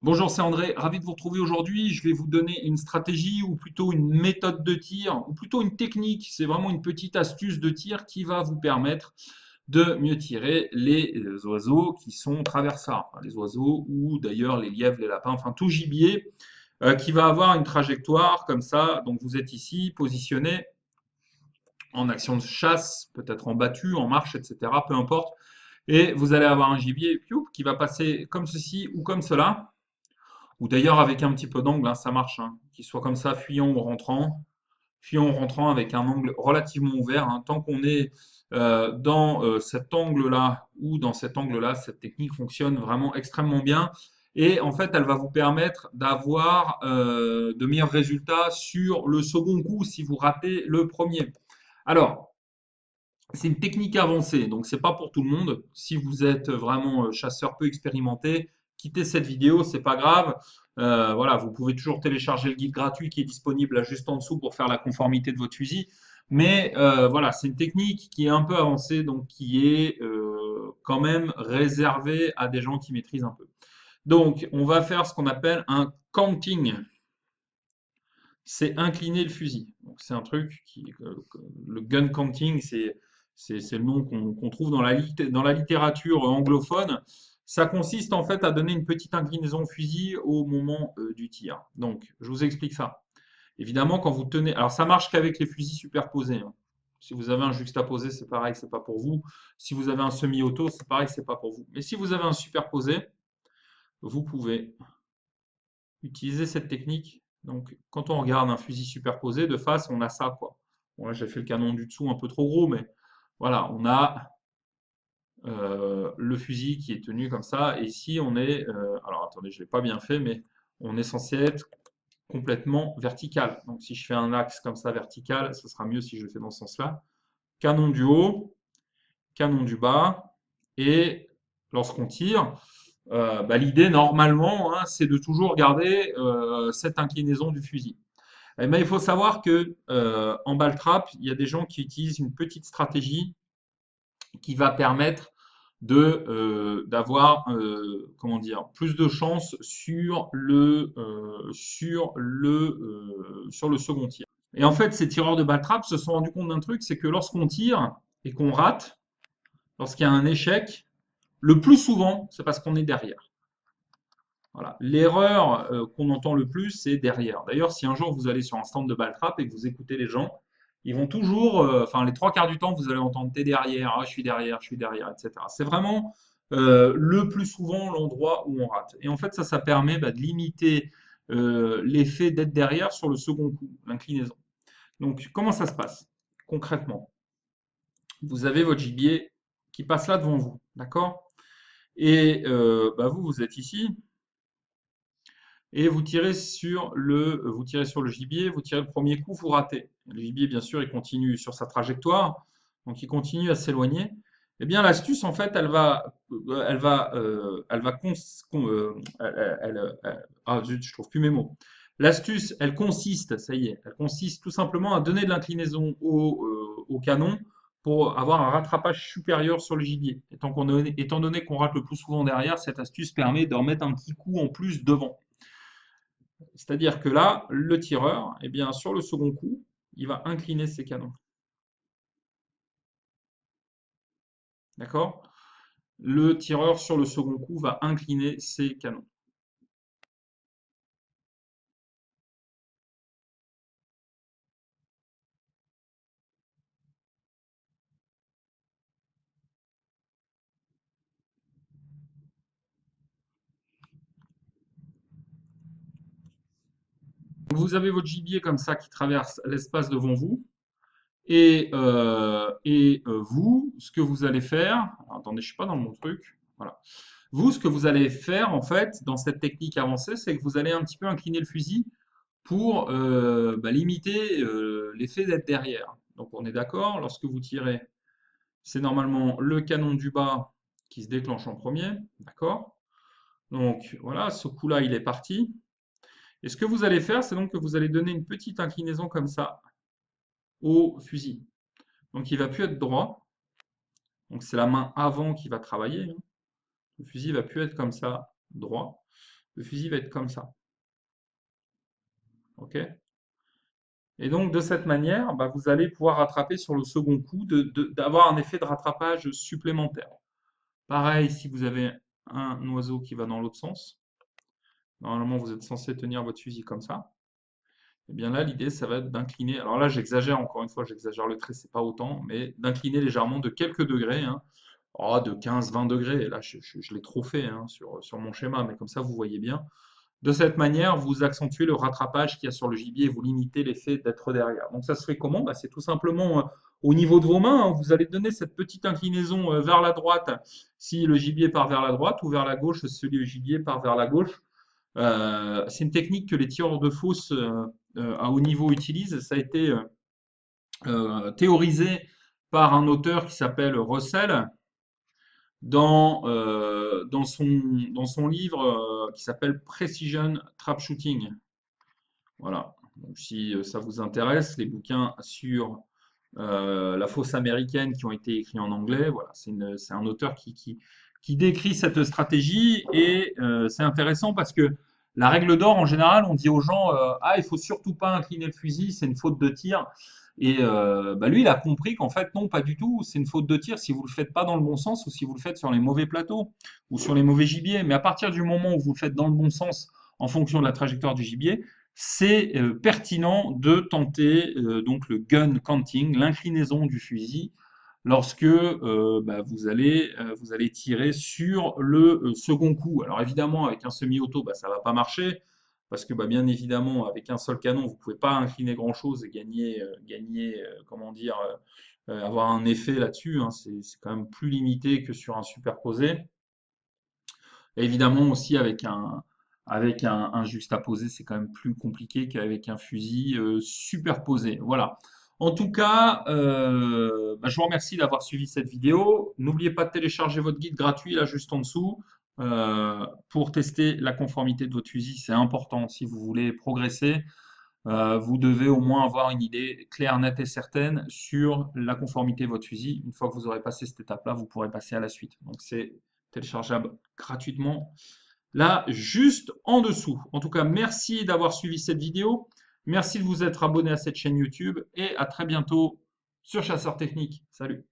Bonjour, c'est André, ravi de vous retrouver aujourd'hui. Je vais vous donner une stratégie ou plutôt une méthode de tir ou plutôt une technique. C'est vraiment une petite astuce de tir qui va vous permettre de mieux tirer les oiseaux qui sont traversards. Enfin, les oiseaux ou d'ailleurs les lièvres, les lapins, enfin tout gibier qui va avoir une trajectoire comme ça. Donc vous êtes ici positionné en action de chasse, peut-être en battue, en marche, etc. Peu importe. Et vous allez avoir un gibier qui va passer comme ceci ou comme cela ou d'ailleurs avec un petit peu d'angle, hein, ça marche, hein, qu'il soit comme ça, fuyant ou rentrant avec un angle relativement ouvert, hein. Tant qu'on est dans cet angle-là ou dans cet angle-là, cette technique fonctionne vraiment extrêmement bien. Et en fait, elle va vous permettre d'avoir de meilleurs résultats sur le second coup si vous ratez le premier. Alors, c'est une technique avancée, donc c'est pas pour tout le monde. Si vous êtes vraiment chasseur peu expérimenté, quittez cette vidéo, c'est pas grave. Voilà, vous pouvez toujours télécharger le guide gratuit qui est disponible là juste en dessous pour faire la conformité de votre fusil. Mais voilà, c'est une technique qui est un peu avancée, donc qui est quand même réservée à des gens qui maîtrisent un peu. Donc, on va faire ce qu'on appelle un canting. C'est incliner le fusil. Donc, c'est un truc le gun canting, c'est le nom qu'on trouve dans la littérature anglophone. Ça consiste en fait à donner une petite inclinaison au fusil au moment du tir. Donc, je vous explique ça. Évidemment, quand vous tenez, alors ça marche qu'avec les fusils superposés, hein. Si vous avez un juxtaposé, c'est pareil, c'est pas pour vous. Si vous avez un semi-auto, c'est pareil, c'est pas pour vous. Mais si vous avez un superposé, vous pouvez utiliser cette technique. Donc, quand on regarde un fusil superposé de face, on a ça, quoi. Bon, là, j'ai fait le canon du dessous un peu trop gros, mais voilà, on a le fusil qui est tenu comme ça. Et ici, on est, alors attendez, je l'ai pas bien fait, mais on est censé être complètement vertical. Donc, si je fais un axe comme ça vertical, ce sera mieux si je le fais dans ce sens-là. Canon du haut, canon du bas, et lorsqu'on tire, bah, l'idée normalement, hein, c'est de toujours garder cette inclinaison du fusil. Eh ben, il faut savoir que en ball trap, il y a des gens qui utilisent une petite stratégie qui va permettre de d'avoir comment dire plus de chances sur le second tir. Et en fait, ces tireurs de ball trap se sont rendus compte d'un truc, c'est que lorsqu'on tire et qu'on rate, lorsqu'il y a un échec, le plus souvent, c'est parce qu'on est derrière. Voilà. L'erreur qu'on entend le plus, c'est derrière. D'ailleurs, si un jour vous allez sur un stand de ball trap et que vous écoutez les gens, ils vont toujours, enfin les trois quarts du temps, vous allez entendre t'es derrière, ah, je suis derrière, etc. C'est vraiment le plus souvent l'endroit où on rate. Et en fait, ça permet bah, de limiter l'effet d'être derrière sur le second coup, l'inclinaison. Donc, comment ça se passe concrètement? Vous avez votre gibier qui passe là devant vous, d'accord? Et bah, vous êtes ici, et vous tirez sur le gibier, vous tirez le premier coup, vous ratez. Le gibier, bien sûr, il continue sur sa trajectoire, donc il continue à s'éloigner. Eh bien, l'astuce, en fait, elle va ah zut, je trouve plus mes mots. L'astuce, elle consiste, ça y est, elle consiste tout simplement à donner de l'inclinaison au canon pour avoir un rattrapage supérieur sur le gibier. Étant donné qu'on rate le plus souvent derrière, cette astuce permet de remettre un petit coup en plus devant. C'est-à-dire que là, le tireur, eh bien, sur le second coup, il va incliner ses canons. D'accord? Le tireur, sur le second coup, va incliner ses canons. Vous avez votre gibier comme ça qui traverse l'espace devant vous. Vous, ce que vous allez faire, alors, attendez, je ne suis pas dans mon truc. Voilà. Vous, ce que vous allez faire, en fait, dans cette technique avancée, c'est que vous allez un petit peu incliner le fusil pour bah, limiter l'effet d'être derrière. Donc, on est d'accord, lorsque vous tirez, c'est normalement le canon du bas qui se déclenche en premier, d'accord? Donc voilà, ce coup-là, il est parti. Et ce que vous allez faire, c'est donc que vous allez donner une petite inclinaison comme ça au fusil. Donc il va plus être droit. Donc c'est la main avant qui va travailler, hein. Le fusil va plus être comme ça droit. Le fusil va être comme ça. OK? Et donc, de cette manière, bah, vous allez pouvoir rattraper sur le second coup, d'avoir un effet de rattrapage supplémentaire. Pareil, si vous avez un oiseau qui va dans l'autre sens, normalement, vous êtes censé tenir votre fusil comme ça. Et bien là, l'idée, ça va être d'incliner. Alors là, j'exagère, encore une fois, j'exagère le trait, c'est pas autant, mais d'incliner légèrement de quelques degrés, hein. Oh, de 15-20 degrés. Là, je l'ai trop fait hein, sur mon schéma, mais comme ça, vous voyez bien. De cette manière, vous accentuez le rattrapage qu'il y a sur le gibier et vous limitez l'effet d'être derrière. Donc ça se fait comment? Bah, c'est tout simplement au niveau de vos mains, hein, vous allez donner cette petite inclinaison vers la droite si le gibier part vers la droite ou vers la gauche si le gibier part vers la gauche. C'est une technique que les tireurs de fosse à haut niveau utilisent. Ça a été théorisé par un auteur qui s'appelle Russell dans son livre qui s'appelle Precision Trap Shooting. Voilà. Donc, si ça vous intéresse, les bouquins sur la fosse américaine qui ont été écrits en anglais, voilà, c'est un auteur qui décrit cette stratégie et c'est intéressant parce que la règle d'or, en général, on dit aux gens ah, il faut surtout pas incliner le fusil, c'est une faute de tir. Et bah, lui, il a compris qu'en fait, non, pas du tout. C'est une faute de tir si vous le faites pas dans le bon sens ou si vous le faites sur les mauvais plateaux ou sur les mauvais gibiers. Mais à partir du moment où vous le faites dans le bon sens en fonction de la trajectoire du gibier, c'est pertinent de tenter donc le gun canting, l'inclinaison du fusil, lorsque bah, vous allez tirer sur le second coup. Alors évidemment, avec un semi-auto, bah, ça va pas marcher, parce que bah, bien évidemment, avec un seul canon, vous pouvez pas incliner grand-chose et comment dire, avoir un effet là-dessus, hein. C'est quand même plus limité que sur un superposé. Et évidemment aussi avec un juxtaposé, c'est quand même plus compliqué qu'avec un fusil superposé. Voilà. En tout cas, bah, je vous remercie d'avoir suivi cette vidéo. N'oubliez pas de télécharger votre guide gratuit là juste en dessous pour tester la conformité de votre fusil. C'est important si vous voulez progresser. Vous devez au moins avoir une idée claire, nette et certaine sur la conformité de votre fusil. Une fois que vous aurez passé cette étape-là, vous pourrez passer à la suite. Donc c'est téléchargeable gratuitement là juste en dessous. En tout cas, merci d'avoir suivi cette vidéo. Merci de vous être abonné à cette chaîne YouTube et à très bientôt sur Chasseur Technique. Salut!